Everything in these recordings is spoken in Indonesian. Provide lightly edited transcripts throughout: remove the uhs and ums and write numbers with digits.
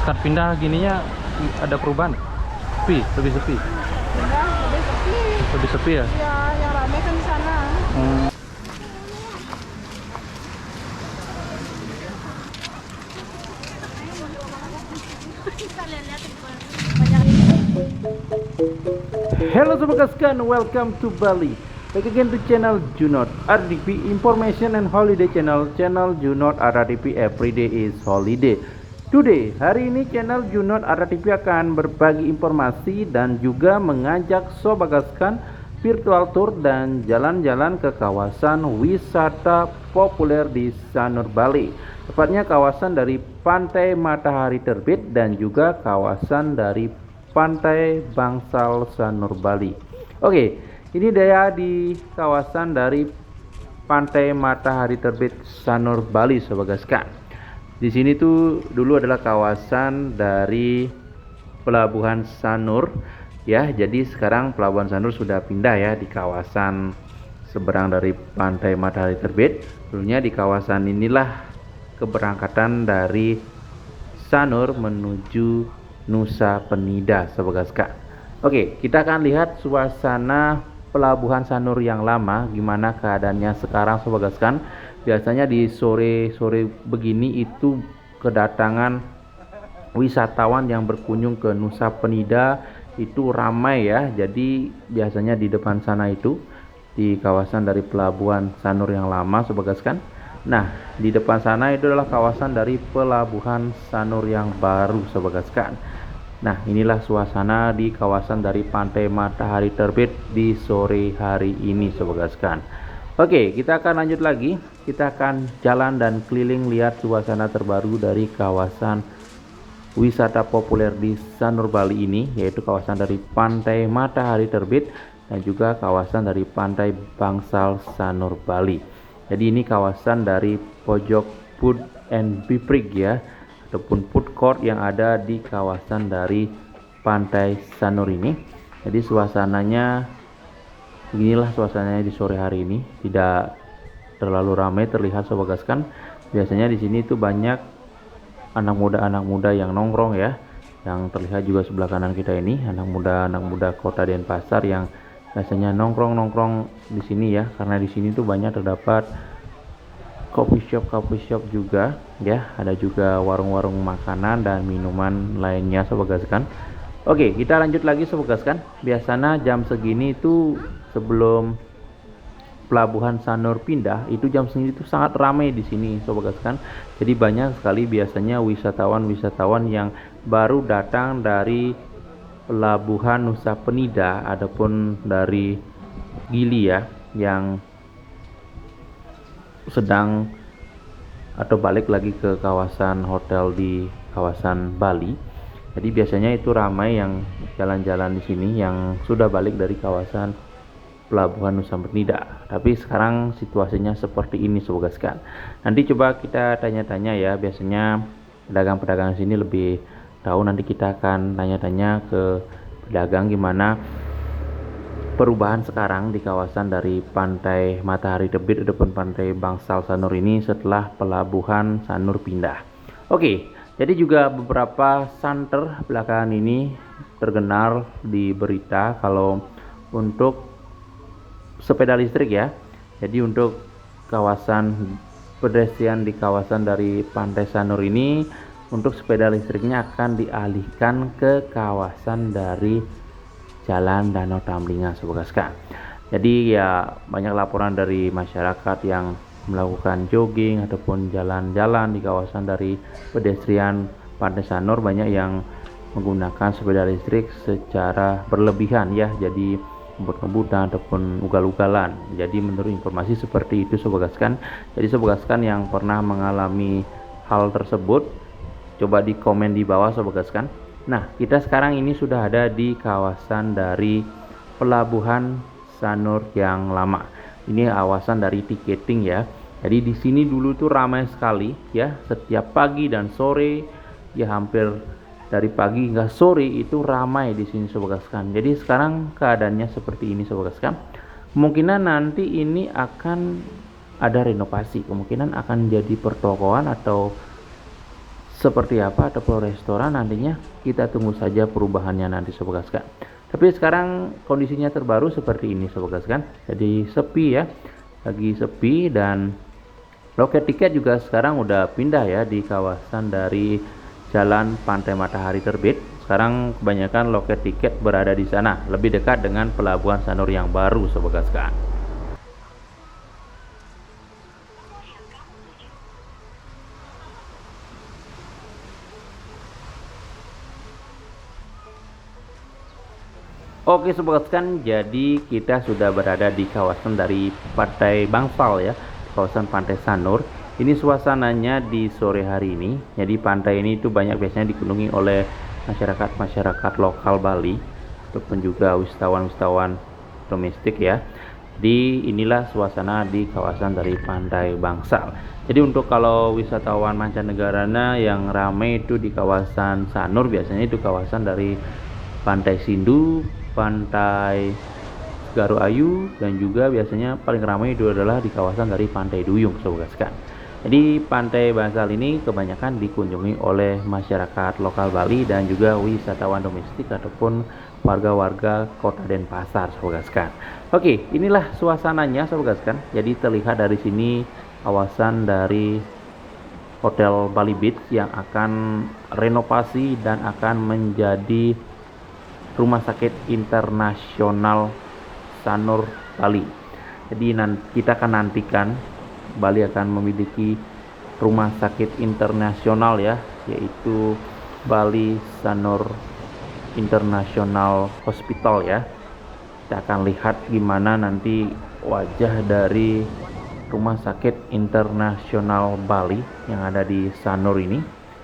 Saat pindah gininya ada perubahan? Sepi, lebih sepi. Pindah lebih sepi. Lebih sepi ya? Ya, yang ramai kan di sana. Hmm. Hello Sobat Gaskan, welcome to Bali. Back again to channel Junot RDP Information and Holiday Channel. Channel Junot RDP Everyday is Holiday. Today, hari ini channel Junot RDP akan berbagi informasi dan juga mengajak Sobat Gaskan virtual tour dan jalan-jalan ke kawasan wisata populer di Sanur Bali. Tepatnya kawasan dari Pantai Matahari Terbit dan juga kawasan dari Pantai Bangsal Sanur Bali. Oke, ini dia di kawasan dari Pantai Matahari Terbit Sanur Bali, Sobat Gaskan. Di sini tuh dulu adalah kawasan dari Pelabuhan Sanur ya. Jadi sekarang Pelabuhan Sanur sudah pindah ya di kawasan seberang dari Pantai Matahari Terbit. Dulunya di kawasan inilah keberangkatan dari Sanur menuju Nusa Penida, Sobat Gaskan. Oke, kita akan lihat suasana Pelabuhan Sanur yang lama gimana keadaannya sekarang, Sobat Gaskan. Biasanya di sore-sore begini itu kedatangan wisatawan yang berkunjung ke Nusa Penida itu ramai ya. Jadi biasanya di depan sana itu di kawasan dari Pelabuhan Sanur yang lama, Sobat Gaskan. Nah, di depan sana itu adalah kawasan dari Pelabuhan Sanur yang baru, Sobat Gaskan. Nah, inilah suasana di kawasan dari Pantai Matahari Terbit di sore hari ini, Sobat Gaskan. Oke, kita akan lanjut lagi. Kita akan jalan dan keliling lihat suasana terbaru dari kawasan wisata populer di Sanur Bali ini, yaitu kawasan dari Pantai Matahari Terbit dan juga kawasan dari Pantai Bangsal Sanur Bali. Jadi ini kawasan dari pojok Food and Beverage ya, ataupun food court yang ada di kawasan dari Pantai Sanur ini. Jadi suasananya beginilah suasananya di sore hari ini, tidak terlalu ramai terlihat, Sobat Gaskan. Biasanya di sini tuh banyak anak muda yang nongkrong ya, yang terlihat juga sebelah kanan kita ini anak muda Kota Denpasar yang biasanya nongkrong di sini ya, karena di sini tuh banyak terdapat coffee shop juga ya, ada juga warung-warung makanan dan minuman lainnya, Sobat Gaskan. Oke, kita lanjut lagi, Sobat Gaskan. Biasanya jam segini itu sebelum Pelabuhan Sanur pindah, itu jam segini itu sangat ramai di sini, Sobat Gaskan. Jadi banyak sekali biasanya wisatawan yang baru datang dari Pelabuhan Nusa Penida ataupun dari Gili ya, yang sedang atau balik lagi ke kawasan hotel di kawasan Bali. Jadi biasanya itu ramai yang jalan-jalan di sini yang sudah balik dari kawasan Pelabuhan Nusa Penida. Tapi sekarang situasinya seperti ini, Sobat Gaskan. Nanti coba kita tanya-tanya ya, biasanya pedagang-pedagang sini lebih tahu. Nanti kita akan tanya-tanya ke pedagang gimana perubahan sekarang di kawasan dari Pantai Matahari Terbit ataupun Pantai Bangsal Sanur ini setelah Pelabuhan Sanur pindah. Oke, jadi juga beberapa santer belakangan ini terkenal di berita kalau untuk sepeda listrik ya. Jadi untuk kawasan pedestrian di kawasan dari Pantai Sanur ini, untuk sepeda listriknya akan dialihkan ke kawasan dari Jalan Danau Tamlingan, Sobat Gaskan. Jadi ya banyak laporan dari masyarakat yang melakukan jogging ataupun jalan-jalan di kawasan dari pedestrian Pantai Sanur, banyak yang menggunakan sepeda listrik secara berlebihan ya, jadi ngebut-ngebutan ataupun ugal-ugalan. Jadi menurut informasi seperti itu, Sobat Gaskan. Jadi Sobat Gaskan yang pernah mengalami hal tersebut, coba di komen di bawah, Sobat Gaskan. Nah, kita sekarang ini sudah ada di kawasan dari Pelabuhan Sanur yang lama. Ini kawasan dari tiketing ya. Jadi di sini dulu tuh ramai sekali ya, setiap pagi dan sore ya, hampir dari pagi hingga sore itu ramai di sini, Sobat Gaskan. Jadi sekarang keadaannya seperti ini, Sobat Gaskan. Kemungkinan nanti ini akan ada renovasi, kemungkinan akan jadi pertokoan atau seperti apa ataupun restoran, nantinya kita tunggu saja perubahannya nanti Sobat Gaskan. Tapi sekarang kondisinya terbaru seperti ini Sobat Gaskan. Jadi sepi ya, lagi sepi, dan loket tiket juga sekarang udah pindah ya di kawasan dari Jalan Pantai Matahari Terbit. Sekarang kebanyakan loket tiket berada di sana, lebih dekat dengan Pelabuhan Sanur yang baru Sobat Gaskan. Oke Sobat Gaskan, jadi kita sudah berada di kawasan dari Pantai Bangsal ya, kawasan Pantai Sanur. Ini suasananya di sore hari ini. Jadi pantai ini itu banyak biasanya dikunjungi oleh masyarakat lokal Bali ataupun juga wisatawan domestik ya. Jadi inilah suasana di kawasan dari Pantai Bangsal. Jadi untuk kalau wisatawan mancanegaranya yang ramai itu di kawasan Sanur, biasanya itu kawasan dari Pantai Sindu, Pantai Garu Ayu, dan juga biasanya paling ramai itu adalah di kawasan dari Pantai Duyung Sobat Gaskan. Jadi Pantai Bangsal ini kebanyakan dikunjungi oleh masyarakat lokal Bali dan juga wisatawan domestik ataupun warga-warga Kota Denpasar Sobat Gaskan. Oke, inilah suasananya Sobat Gaskan. Jadi terlihat dari sini kawasan dari Hotel Bali Beach yang akan renovasi dan akan menjadi Rumah Sakit Internasional Sanur Bali. Jadi kita akan nantikan Bali akan memiliki rumah sakit internasional ya, yaitu Bali Sanur International Hospital ya. Kita akan lihat gimana nanti wajah dari Rumah Sakit Internasional Bali yang ada di Sanur ini.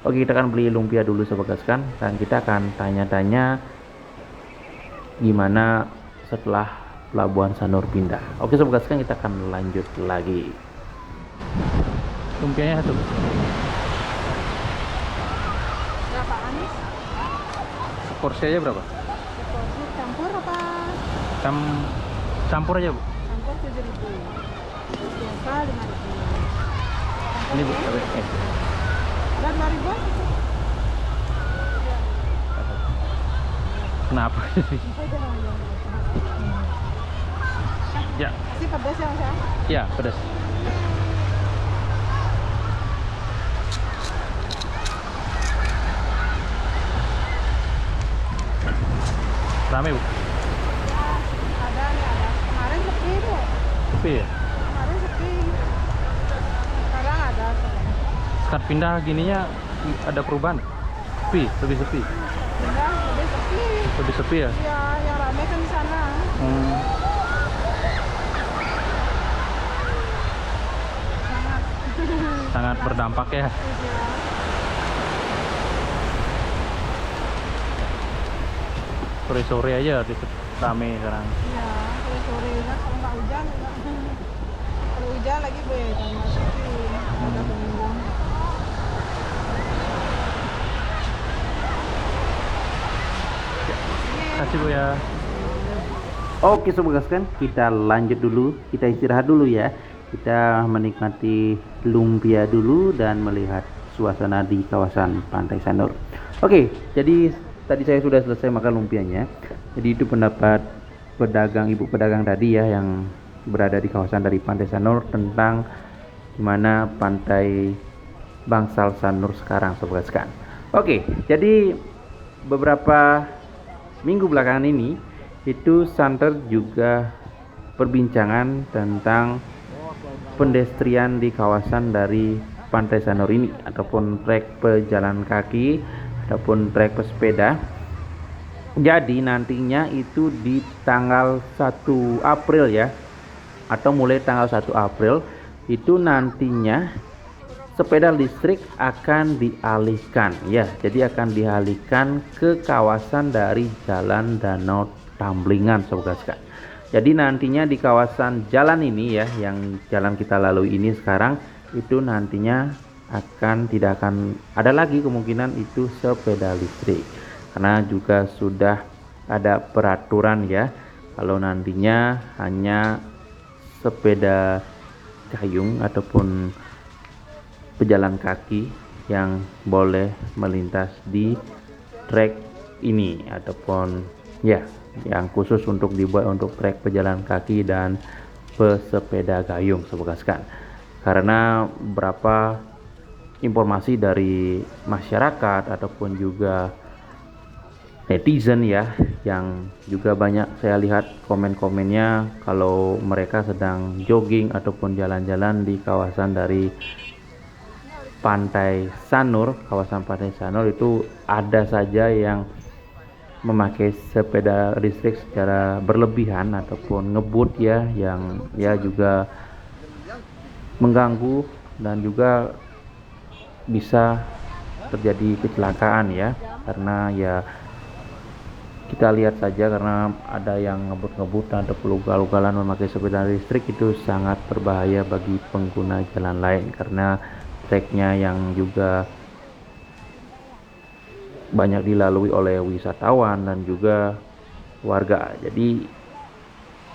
Oke, kita akan beli lumpia dulu Sobat Gaskan, dan kita akan tanya-tanya gimana setelah Pelabuhan Sanur pindah. Oke Sobat Gaskan, kita akan lanjut lagi. Lumpianya satu. Berapa Anis? Porsi aja berapa? Porsi campur apa? Campur aja Bu. Campur 7.000. Biasa 5.000. Ini Bu. Ada 2.000? Kenapa sih? Ya. Masih pedas ya Mas ya? Ya, pedas. Rame Bu? Ya, ada nggak ada. Kemarin sepi Bu. Sepi ya? Kemarin sepi. Sekarang ada sekarang. Saat pindah gininya ada perubahan? Sepi, lebih sepi. Pindah lebih sepi. Lebih sepi ya? Ya, yang rame kan di sana. Sangat. Sangat berdampak ya. Iya. Sore-sore aja rame sekarang. Iya, sore-sore kan kalau nggak hujan enggak. Kalau hujan lagi beda sepi. Ada pengunjung. Kasih Bu ya. Oke Sobat Gaskan, kita lanjut dulu, kita istirahat dulu ya. Kita menikmati lumpia dulu dan melihat suasana di kawasan Pantai Sanur. Oke, jadi tadi saya sudah selesai makan lumpianya. Jadi itu pendapat ibu pedagang tadi ya, yang berada di kawasan dari Pantai Sanur tentang gimana Pantai Bangsal Sanur sekarang Sobat Gaskan. Oke, jadi beberapa minggu belakangan ini itu santer juga perbincangan tentang pedestrian di kawasan dari Pantai Sanur ini, ataupun trek pejalan kaki ataupun trek pesepeda. Jadi nantinya itu di tanggal 1 April ya, atau mulai tanggal 1 April itu nantinya sepeda listrik akan dialihkan ya. Jadi akan dialihkan ke kawasan dari Jalan Danau Tamblingan Sobat Gaskan. Jadi nantinya di kawasan jalan ini ya, yang jalan kita lalui ini sekarang, itu nantinya tidak akan ada lagi kemungkinan itu sepeda listrik, karena juga sudah ada peraturan ya, kalau nantinya hanya sepeda gayung ataupun pejalan kaki yang boleh melintas di trek ini, ataupun ya yang khusus untuk dibuat untuk trek pejalan kaki dan pesepeda gayung sobat gaskan. Karena beberapa informasi dari masyarakat ataupun juga netizen ya, yang juga banyak saya lihat komen-komennya kalau mereka sedang jogging ataupun jalan-jalan di kawasan dari Pantai Sanur, kawasan Pantai Sanur itu ada saja yang memakai sepeda listrik secara berlebihan ataupun ngebut ya, yang ya juga mengganggu dan juga bisa terjadi kecelakaan ya, karena ya kita lihat saja karena ada yang ngebut-ngebutan atau ugal-ugalan memakai sepeda listrik, itu sangat berbahaya bagi pengguna jalan lain karena treknya yang juga banyak dilalui oleh wisatawan dan juga warga. Jadi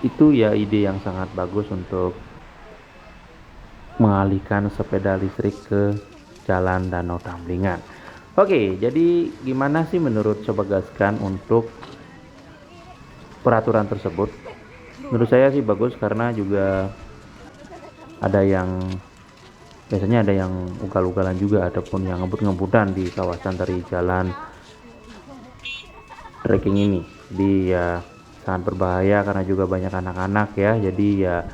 itu ya ide yang sangat bagus untuk mengalihkan sepeda listrik ke jalan Danau Tamblingan. Oke, jadi gimana sih menurut Sobat Gaskan untuk peraturan tersebut? Menurut saya sih bagus, karena juga ada yang biasanya ada yang ugal-ugalan juga ataupun yang ngebut-ngebutan di kawasan dari jalan trekking ini. Jadi ya sangat berbahaya karena juga banyak anak-anak ya. Jadi ya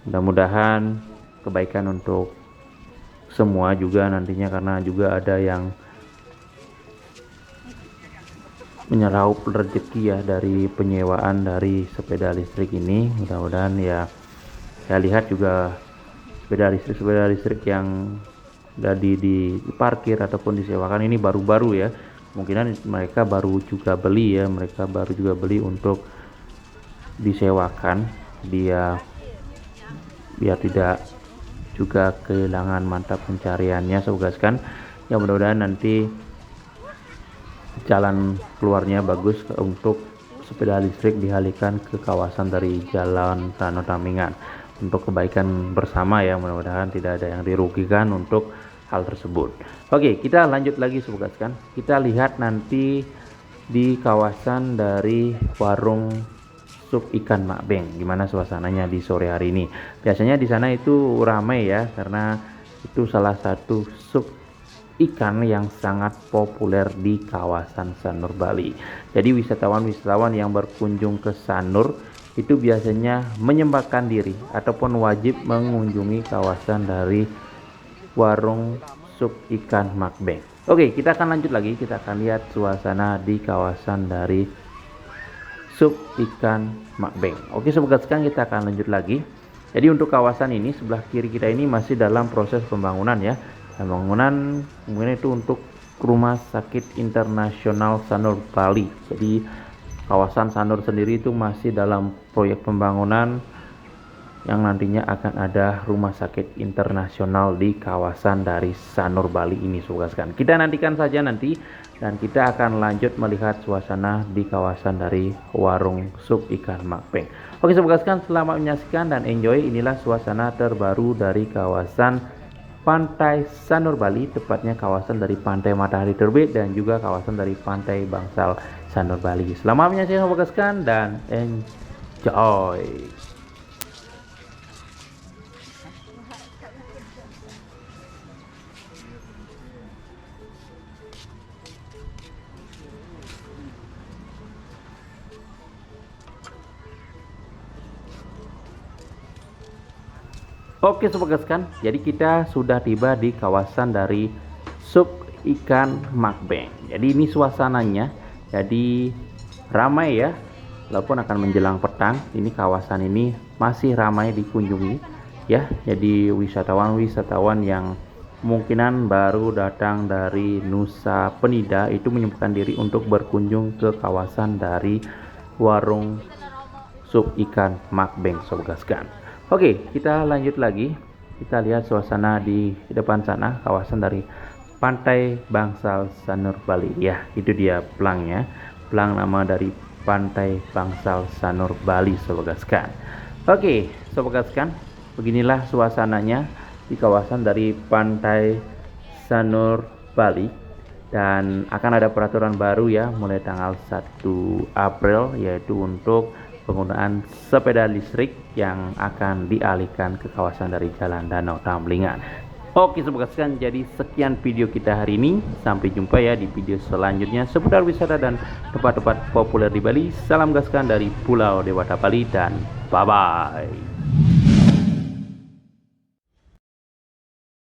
mudah-mudahan kebaikan untuk semua juga nantinya, karena juga ada yang menyeraup rezeki ya dari penyewaan dari sepeda listrik ini. Mudah-mudahan ya, saya lihat juga sepeda listrik yang jadi diparkir ataupun disewakan ini baru-baru ya, kemungkinan mereka baru juga beli ya, untuk disewakan dia biar tidak juga kehilangan mata pencariannya Sobat Gaskan. Ya mudah-mudahan nanti jalan keluarnya bagus untuk sepeda listrik dialihkan ke kawasan dari jalan Danau Tamblingan untuk kebaikan bersama ya, mudah-mudahan tidak ada yang dirugikan untuk hal tersebut. Oke, kita lanjut lagi Sobat Gaskan. Kita lihat nanti di kawasan dari warung sup ikan Makbeng, gimana suasananya di sore hari ini. Biasanya di sana itu ramai ya, karena itu salah satu sup ikan yang sangat populer di kawasan Sanur Bali. Jadi wisatawan-wisatawan yang berkunjung ke Sanur itu biasanya menyempatkan diri ataupun wajib mengunjungi kawasan dari warung sup ikan Makbeng. Oke, kita akan lanjut lagi, kita akan lihat suasana di kawasan dari sup ikan Makbeng. Oke Sobat Gaskan, kita akan lanjut lagi. Jadi untuk kawasan ini sebelah kiri kita ini masih dalam proses pembangunan ya. Pembangunan kemudian itu untuk Rumah Sakit Internasional Sanur Bali. Jadi kawasan Sanur sendiri itu masih dalam proyek pembangunan yang nantinya akan ada rumah sakit internasional di kawasan dari Sanur Bali ini Sobat Gaskan. Kita nantikan saja nanti, dan kita akan lanjut melihat suasana di kawasan dari warung sup ikan Makbeng. Oke Sobat Gaskan, selamat menyaksikan dan enjoy. Inilah suasana terbaru dari kawasan Pantai Sanur Bali, tepatnya kawasan dari Pantai Matahari Terbit dan juga kawasan dari Pantai Bangsal Sanur Bali. Selamat menyaksikan Sobat Gaskan dan enjoy. Oke Sobat Gaskan, jadi kita sudah tiba di kawasan dari sup ikan Makbeng. Jadi ini suasananya, jadi ramai ya, walaupun akan menjelang petang. Ini kawasan ini masih ramai dikunjungi ya. Jadi wisatawan yang kemungkinan baru datang dari Nusa Penida itu menyempatkan diri untuk berkunjung ke kawasan dari warung sup ikan Makbeng Sobat Gaskan. Oke, kita lanjut lagi. Kita lihat suasana di depan sana, kawasan dari Pantai Bangsal Sanur Bali. Ya, itu dia pelangnya. Pelang nama dari Pantai Bangsal Sanur Bali Sobat Gaskan. Oke, Sobat Gaskan, beginilah suasananya di kawasan dari Pantai Sanur Bali, dan akan ada peraturan baru ya mulai tanggal 1 April, yaitu untuk penggunaan sepeda listrik yang akan dialihkan ke kawasan dari Jalan Danau Tamlingan. Oke sobat sekalian, jadi sekian video kita hari ini. Sampai jumpa ya di video selanjutnya seputar wisata dan tempat-tempat populer di Bali. Salam gaskan dari Pulau Dewata Bali dan bye bye.